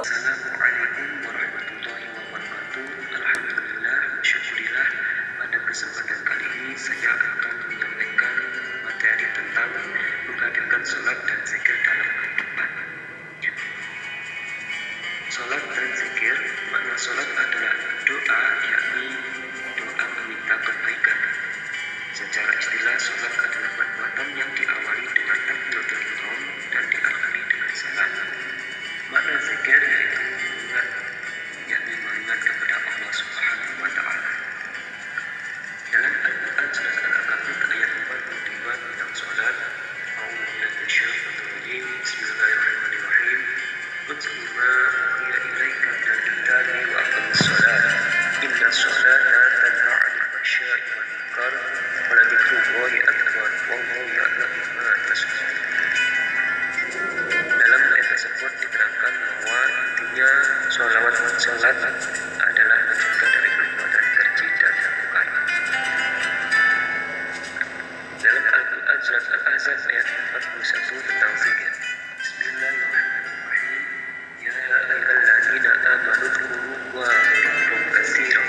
Assalamualaikum warahmatullahi wabarakatuh. Alhamdulillah, syukurillah. Pada kesempatan kali ini saya akan menyampaikan materi tentang menghadirkan sholat dan zikir dalam kehidupan. Sholat dan zikir, makna sholat adalah doa, yakni doa meminta kebaikan. Secara istilah, sholat adalah perbuatan yang diawali dengan takbiratul ihram dan diakhiri dengan salam. Makna zikir yaitu mengingat, yakni mengingat kepada Allah Subhanahu wa Ta'ala. Dalam Al-Quran surat Al-Ankabut ayat 42 tentang sholat, Bismillahirrahmanirrahim. Utlu ma uhiya ilaika minal kitabi wa aqimis sholat. Inna sholata tanha 'anil fahsya'i wal munkar wa la dzikrullahi akbar wallahu ya'lamu ma tasna'un. Dalam ayat tersebut diterangkan bahwa intinya sholat adalah mencegah dari perbuatan keji dan mungkar. Dalam Al-Quran surat Al-Ahzab ayat 41 tentang zikir, Bismillahirrahmanirrahim. Ya ayyuhalladzina amanu dzkurullaha dzikran katsiran.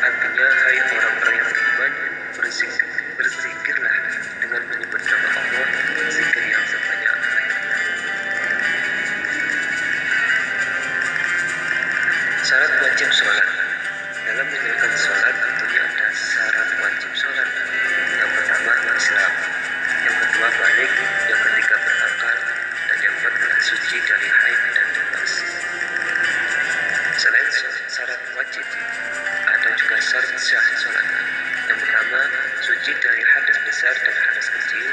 Artinya, hai orang-orang yang beriman, berzikirlah dengan menyebut nama Allah, zikir yang sebanyak-banyaknya. Syarat wajib sholat. Dalam menjalankan sholat tentunya ada syarat wajib sholat. Yang pertama Islam, yang kedua balik, yang ketiga berakal, dan yang keempat adalah suci dari haid dan nifas. Selain syarat wajib, ada juga syarat sah sholat. Yang pertama suci dari hadas besar dan hadas kecil.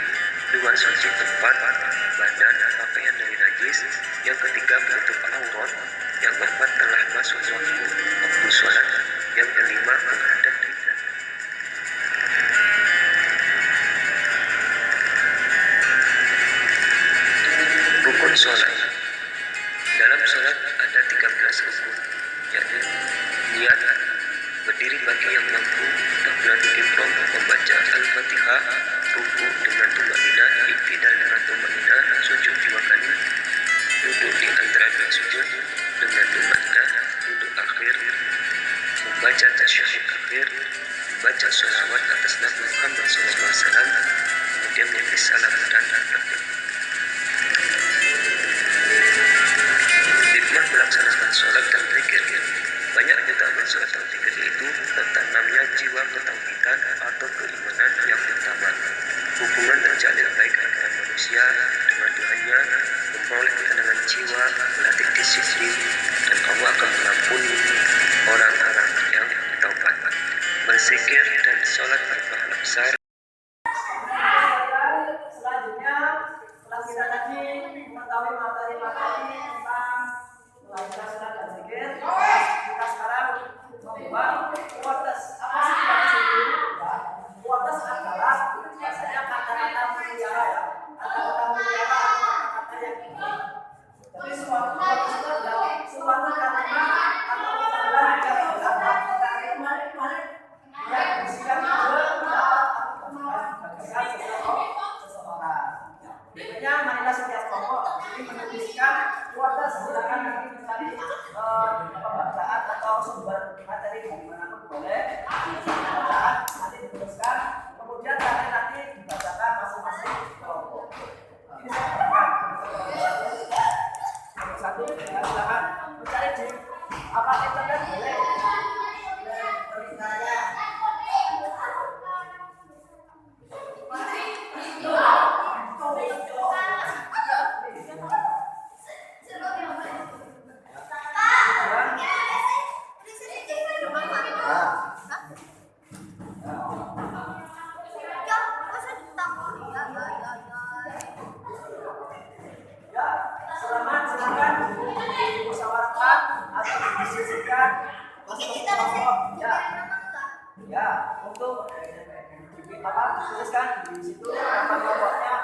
Dua, suci tempat, badan, pakaian dari najis. Yang ketiga menutup aurat. Yang keempat telah masuk waktu sholat. Yang kelima menghadap kiblat. Rukun sholat. Dalam sholat ada 13 rukun, yakni niat, berdiri bagi yang mampu, takbiratul ihram, membaca Al-Fatihah, ruku dengan tumakninah, i'tidal dengan tumakninah, sujud 2 kali, duduk di antara 2 sujud dengan tumakninah, duduk akhir, membaca tasyahud akhir, membaca sholawat atas nama Muhammad SAW, kemudian menepis salam dan takbir. Hikmah melaksanakan sholat dan zikir. Banyak keutamaan sholat dan zikir, yaitu tertanamnya jiwa ketauhidan atau keimanan yang utama. Hubungan terjalin baik antara manusia dengan Tuhannya, memperoleh ketenangan jiwa, melatih disiplin, dan Allah akan mengampuni orang-orang yang taubat. Berzikir dan sholat berpahala besar. Selanjutnya, setelah kita tadi mengetahui materi-materi tentang belajar sholat dan zikir, kita sekarang membuat kuotas. Apa sih kuotas itu? Kuotas adalah biasanya kata-kata mutiara ya, kata-kata mutiara atau kata-kata yang unik. Jadi suatu kuotas itu adalah suatu kalimat atau ucapan yang berisikan pendapat atau bagaimana seseorang. Berikutnya, marilah setiap kelompok ini menuliskan kuotas. Silakan nanti mencari pembacaan atau sumber materi dari manapun boleh. Pembacaan nanti dituliskan, kemudian nanti dibacakan masing-masing kelompok. Ini saya berikan satu. Silakan mencari di apa internet boleh. Untuk apa tuliskan di situ nama kelompoknya,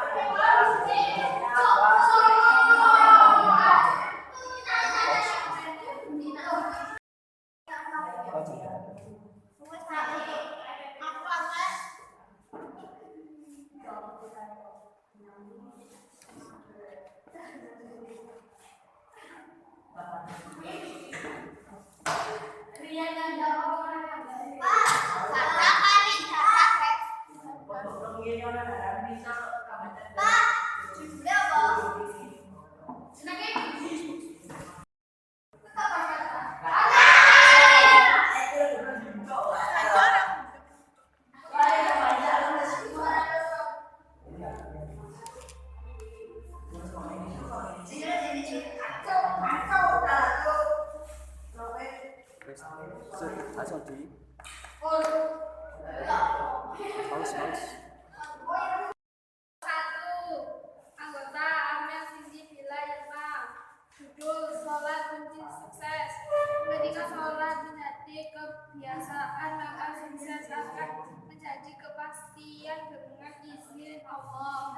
kebiasaan maka sukses akan menjadi kepastian dengan izin Allah.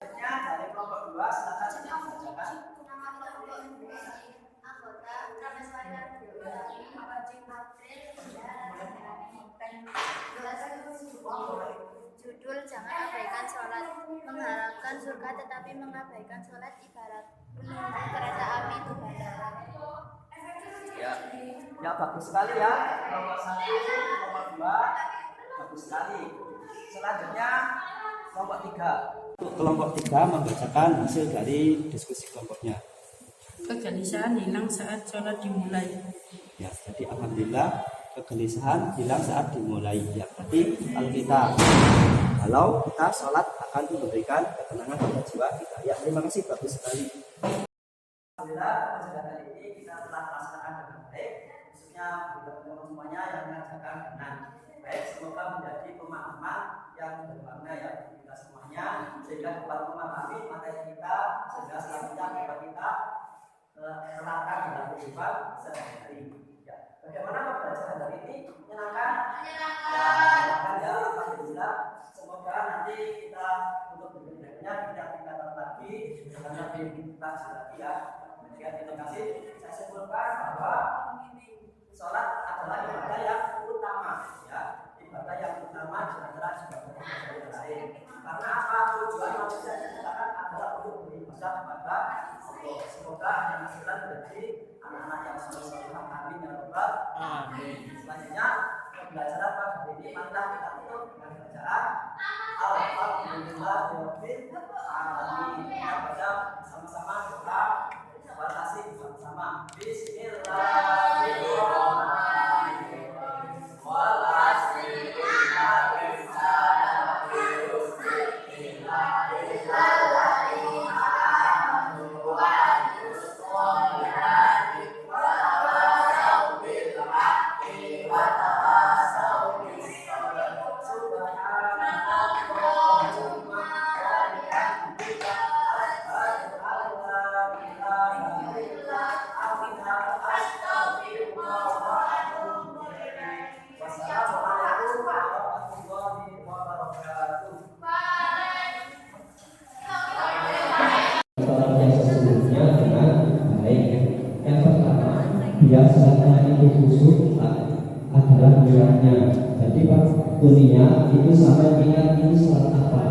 Dari kelompok 2 silakan dibacakan. Judul jangan abaikan sholat. Mengharapkan surga tetapi mengabaikan sholat ibarat menunggu kereta api di bandara. Ya bagus sekali ya. Kelompok 1, kelompok 2 bagus sekali. Selanjutnya kelompok 3. Kelompok 3 membacakan hasil dari diskusi kelompoknya. Kegelisahan hilang saat sholat dimulai. Ya, jadi alhamdulillah kegelisahan hilang saat dimulai. Ya, berarti kalau kita sholat akan memberikan ketenangan pada jiwa kita. Ya, terima kasih, bagus sekali. Alhamdulillah pada kali ini kita telah melaksanakan dengan baik, khususnya teman-teman semuanya yang mengajarkan dengan baik. Semoga menjadi pemahaman yang bermakna ya bagi kita semuanya, sehingga dapat memahami materi kita, sehingga selanjutnya dapat kita terapkan dalam kehidupan sehari-hari. Ya, bagaimana pembelajaran hari ini? Menyenangkan? Menyenangkan ya, alhamdulillah. Semoga nanti kita untuk berikutnya kita tingkatkan lagi dengan lebih intensif lagi ya. Terima kasih. Saya simpulkan bahwa sholat adalah ibadah yang utama ya, ibadah yang utama di antara ibadah yang lain. Karena apa? Tujuan manusia diciptakan adalah untuk beribadah kepada Allah. Semoga anak kita menjadi anak-anak yang soleh. Amin ya rabbal alamin. Selanjutnya pembelajaran pada hari ini. Marilah kita tutup dengan bacaan Alhamdulillah Rabbil Alamin. Kita baca bersama-sama doa walhasil bersama-sama. Bismillahirrahmanirrahim. Walhasil Wassalamualaikum warahmatullahi wabarakatuh. Sholat yang sesungguhnya dengan baik. Yang pertama, biasanya itu khusyuk adalah niatnya. Jadi waktu niat itu sampai ingat ini sholat apa.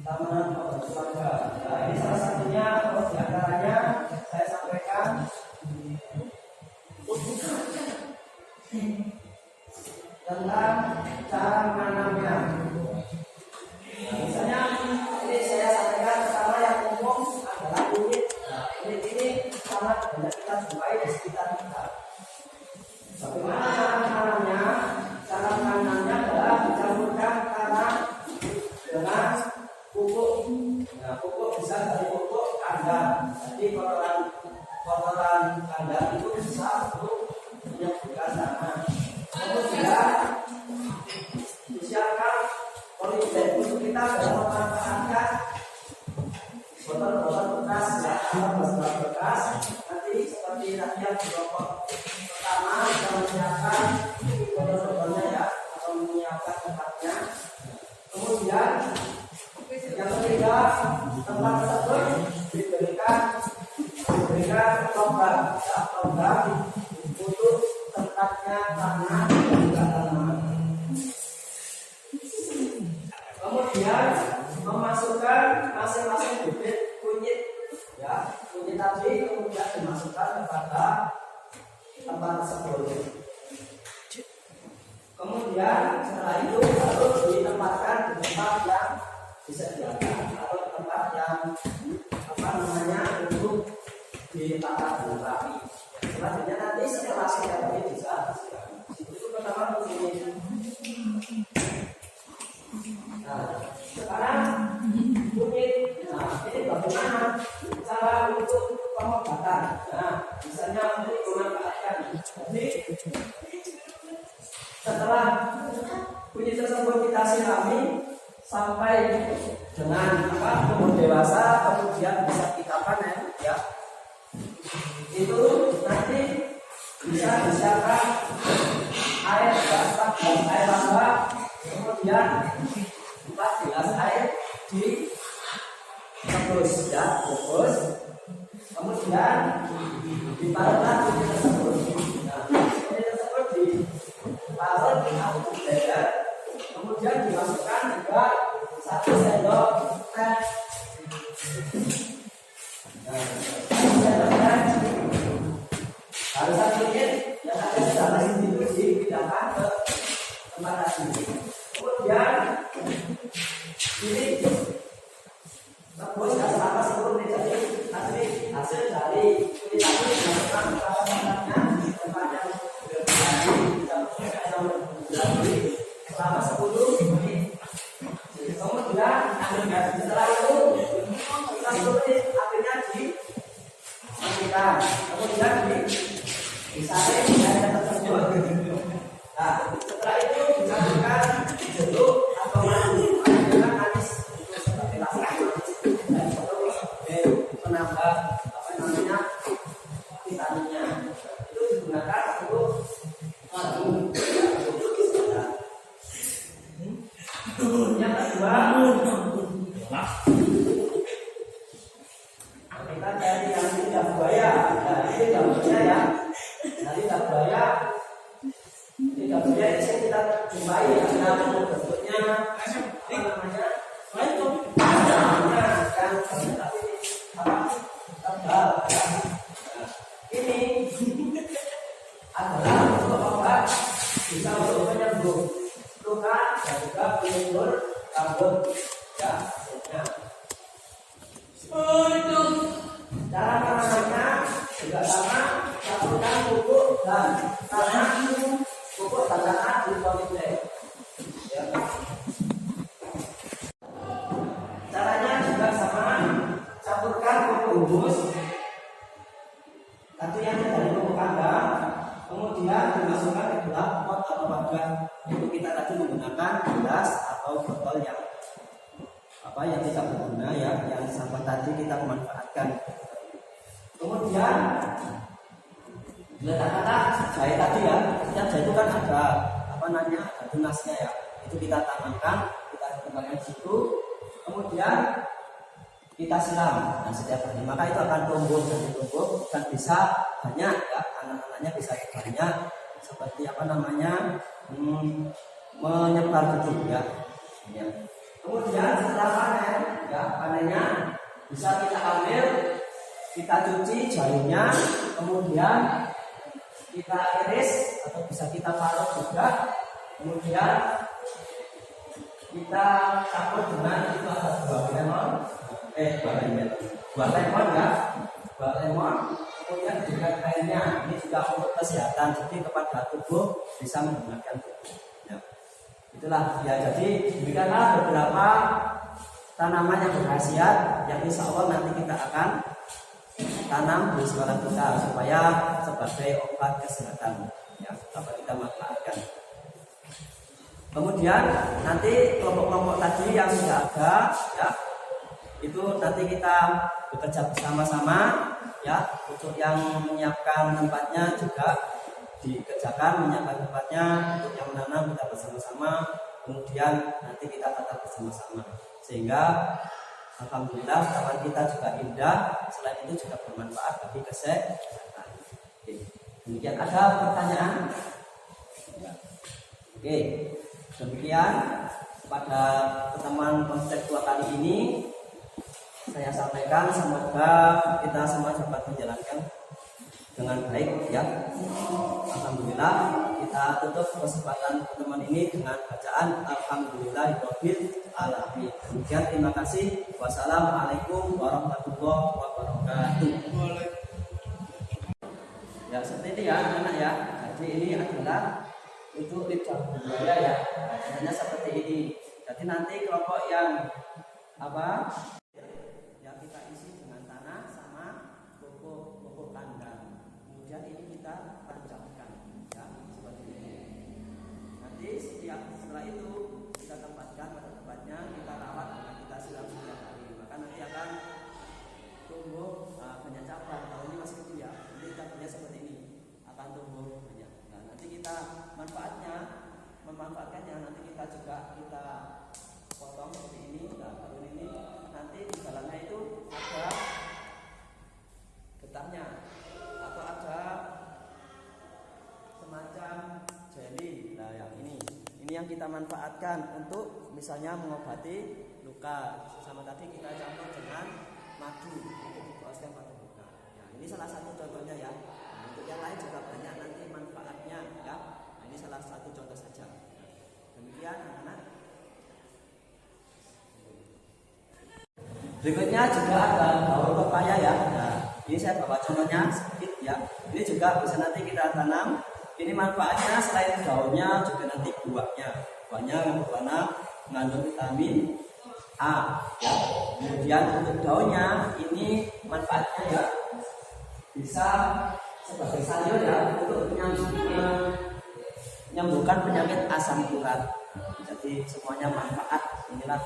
Tamanan keluarga. Nah, ini salah satunya, kalau di antaranya saya sampaikan tentang cara menanamnya. Nah, misalnya ini saya sampaikan pertama yang umum adalah kunyit. Nah, kunyit ini sangat banyak kita jumpai di sekitar kita. Bagaimana cara menanamnya? Cara menanamnya adalah dicampurkan tanah dengan pupuk. Nah, pupuk bisa dari pupuk kandang. Jadi kotoran kandang itu bisa untuk menyembuhkan tanah. Kemudian disiapkan polybag untuk kita dalam memanfaatkan botol-botol bekas ya, atau botol bekas. Nanti seperti tadi yang di kelompok pertama kita menyiapkan botol-botolnya ya, atau menyiapkan tempatnya. Kemudian yang ketiga, tempat tersebut diberikan lubang untuk tempatnya tanah dan juga tanaman. Kemudian memasukkan masing-masing bibit kunyit ya, kunyit tadi kemudian dimasukkan kepada tempat tersebut. Kemudian setelah itu baru ditempatkan di tempat yang disediakan atau tempat yang untuk ditata dengan rapi. Selanjutnya nanti setelah siap ini bisa itu pertama kunyit. Nah, sekarang kunyit. Nah, ini bagaimana cara untuk pengobatan? Nah, misalnya untuk memanfaatkan. Jadi setelah kunyit tersebut kita sirami sampai dengan umur dewasa, kemudian bisa kita panen ya. Itu nanti bisa disiapkan air 4 air tambah, kemudian 4 gelas air di rebus ya, rebus. Kemudian diparutlah kunyit tersebut. Nah, kunyit tersebut diparut atau dibakar. Kemudian Kemudian dimasukkan juga 1 sendok teh. Nah, 1 sendok teh harus sedikit yang ada di dalam itu dipindahkan ke tempat tadi. Kemudian ini rebus selama 10 menit. Jadi hasil dari kulit tadi dimasukkan ke tempatnya di tempat yang selama 10 menit. Kemudian setelah itu kita 10 menit apinya dimatikan. Kemudian disaring dari tersebut. Nah, setelah itu dimasukkan jeruk atau madu dengan manis sebagai rasa dan terus menambah vitaminnya. Itu digunakan untuk madu. Yang kedua, kita cari yang lidah buaya. Nah, ini lidah buaya ya. Nah, lidah buaya ini kita jumpai ada bentuknya apa namanya? Tebal. Ini adalah untuk obat bisa untuk menyembuh luka dan juga penyembur rambut ya. Cara penanganannya juga sama, campurkan pupuk dan tanah pupuk dan tanah di politik. Ya. Caranya juga sama, campurkan pupuk humus tadi yang dari pupuk kandang, kemudian dimasukkan ke dalam pot atau wadah. Itu kita tadi menggunakan gelas atau botol yang tidak berguna ya, yang sampah tadi kita memanfaatkan. Kemudian letak-letak jahe tadi ya, setiap jahe itu kan ada ada tunasnya ya, itu kita tanamkan, kita kembangkan di situ, kemudian kita siram dan setiap hari maka itu akan tumbuh dan bisa banyak ya, anak-anaknya bisa banyak seperti menyebar begitu ya. Kemudian setelah panen ya, panennya bisa kita ambil, kita cuci jahenya, kemudian kita iris atau bisa kita parut juga, kemudian kita campur dengan itu ada buah lemon, kemudian juga airnya. Ini juga untuk kesehatan, jadi kepada tubuh bisa menggunakan tubuh. Ya. Itulah ya, jadi demikianlah beberapa tanaman yang berkhasiat yang insya Allah nanti kita akan tanam di sekolah kita supaya sebagai obat kesehatan ya, dapat kita manfaatkan. Kemudian nanti kelompok-kelompok tadi yang sudah ada ya, itu nanti kita bekerja bersama-sama ya, untuk yang menyiapkan tempatnya juga dikerjakan, menyiapkan tempatnya, untuk yang menanam kita bersama-sama, kemudian nanti kita tata bersama-sama sehingga alhamdulillah taman kita juga indah, selain itu juga bermanfaat bagi kesehatan. Oke. Demikian, ada pertanyaan? Oke, demikian pada pertemuan konseptual kali ini saya sampaikan, semoga kita semua dapat menjalankan dengan baik ya. Alhamdulillah, kita tutup kesempatan pertemuan ini dengan bacaan Alhamdulillahirabbil alamin. Demikian, terima kasih. Wassalamualaikum warahmatullahi wabarakatuh. Ya, seperti ini ya anak ya. Jadi ini adalah untuk lidah buaya ya. Hanya seperti ini. Jadi nanti kelompok yang ya kita isi dengan tanah sama pupuk kandang. Kemudian ini kita tancapkan ya, seperti ini. Nanti setelah itu kita tempatkan pada tempatnya, kita rawat dengan kita siram setiap hari. Maka nanti akan tumbuh banyak cabang. Kalau ini masih kecil ya, nanti cabangnya seperti ini akan tumbuh banyak. Nah, nanti kita memanfaatkannya nanti kita juga potong seperti ini. Nah, baru ini nanti kita manfaatkan untuk misalnya mengobati luka. Sama tadi kita contoh dengan madu untuk diposkan pada luka. Nah, ini salah satu contohnya ya. Nah, untuk yang lain juga banyak nanti manfaatnya ya. Nah, ini salah satu contoh saja. Demikian anak-anak. Berikutnya juga ada daun pepaya ya. Nah, ini saya bawa contohnya sedikit ya. Ini juga bisa nanti kita tanam. Ini manfaatnya selain daunnya juga nanti buahnya. Buahnya berwarna mengandung vitamin A ya. Kemudian untuk daunnya ini manfaatnya ya bisa sebagai sayur ya untuk menyembuhkan penyakit asam urat. Jadi semuanya manfaat. Inilah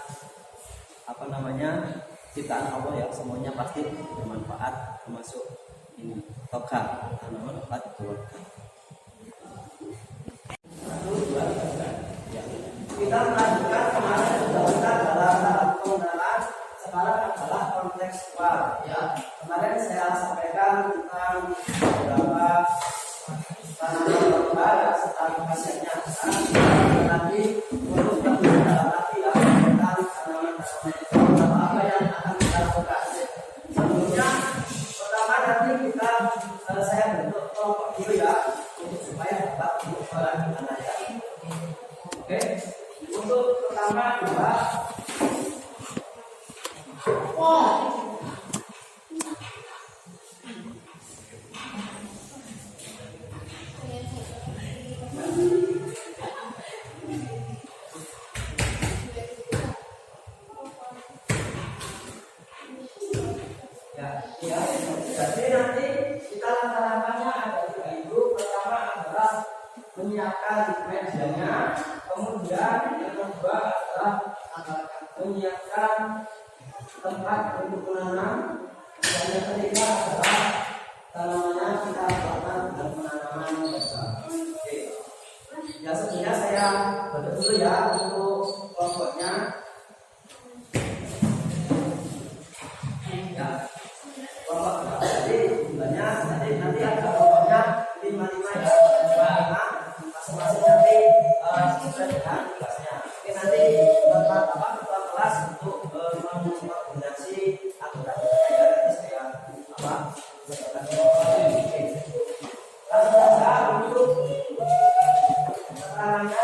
apa namanya ciptaan Allah ya, semuanya pasti bermanfaat termasuk ini toga, tanaman obat keluarga. Kita melanjutkan kemarin sudah kita dalam tahap pengenalan, sekarang adalah kontekstual ya. Kemarin saya sampaikan tentang beberapa tanaman toga ya, serta khasiatnya. Nanti untuk yang dalam hati ya tentang tanaman apa yang akan kita lakukan. Sebelumnya pertama nanti kita saya bentuk kelompok dulu ya untuk supaya dapat mengumpulkan anak ya. Oke, untuk pertama dua. Ya, jadi nanti kita langkah-langkahnya ada tiga itu. Pertama adalah menyiapkan medianya, kemudian yang kedua adalah menyiapkan tempat untuk menanam, dan yang ketiga adalah tanamannya kita tanam dan penanaman besar. Oke. Ya sebenarnya saya bentuk dulu ya untuk kelompoknya. Ya. Jadi jumlahnya nanti ada kelompoknya 5 ya, 5 masing-masing nanti sesuai dengan kelasnya. Oke, nanti ketua kelas untuk mengkoordinasi aturan nanti saya langsung saja untuk keterangannya.